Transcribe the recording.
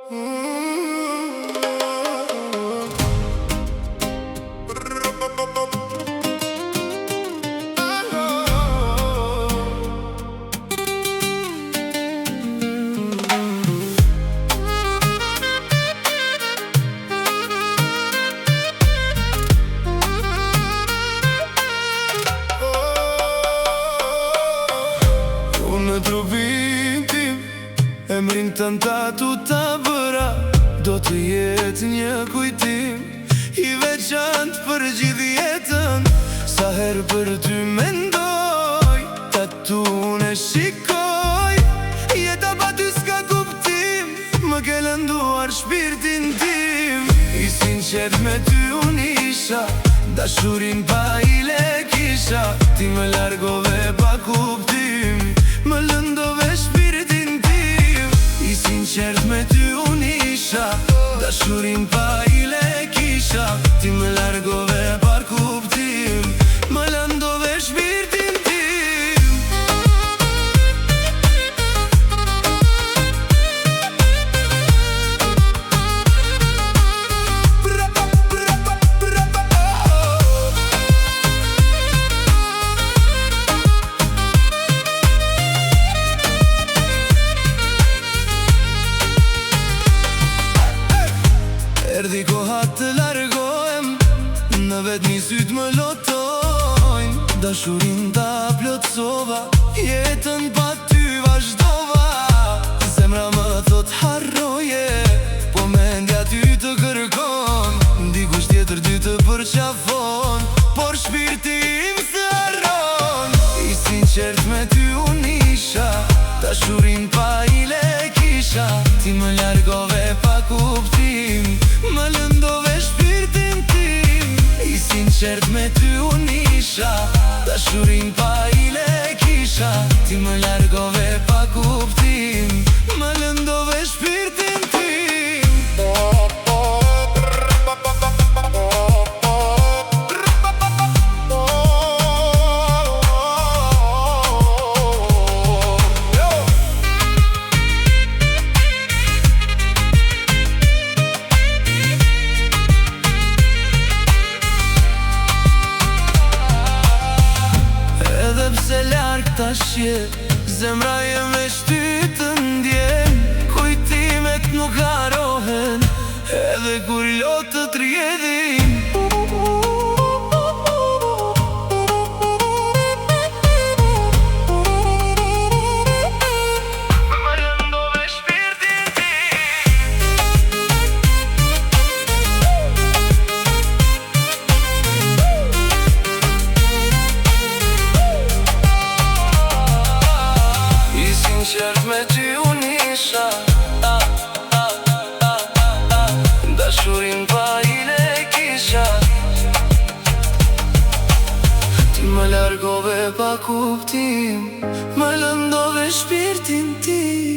Në trupin tim emrin të ndatu të bëra, do të jetë një kujtim i veçantë për gjithë jetën. Sa herë për ty mendoj, tatuën e shikoj, jeta pa ty s'ka kuptim, më ke lënduar shpirtin tim. I sinqert me ty unë isha, dashurin pa i le kisha, ti më largove pa kuptim, më lëndove shpirtin tim. I sinqert me ty unë isha, dashurin pa i le kisha, ti më largove pa kuptim, më lëndove shpirtin tim. Erdi koha të largohem, në vetë një sytë më lotojnë, dashurin ta plotësova, jetën pa ty vazhdova. Zemra më thot harroje, po mendja ty të kërkon, dikush tjetër ty të përqafon, por shpirti im se harron. I sinqert me ty unë isha, dashurin pa i le kisha, ti më largove pa kuptim, më lëndove shpirtin tim. I sinqert me ty unë isha, dashurin pa i le kisha, ti më largove pa kuptim, më lëndove shpirtin tim. Se larg tashje, zemra je me shtytë ndjen, kujtimet nuk harohen, edhe kur lotët rjedhin. Më lëndove shpirtin sinqert me ty unë isha, dashurin pa i le kisha, ti më largove pa kuptim, më lëndove shpirtin tim.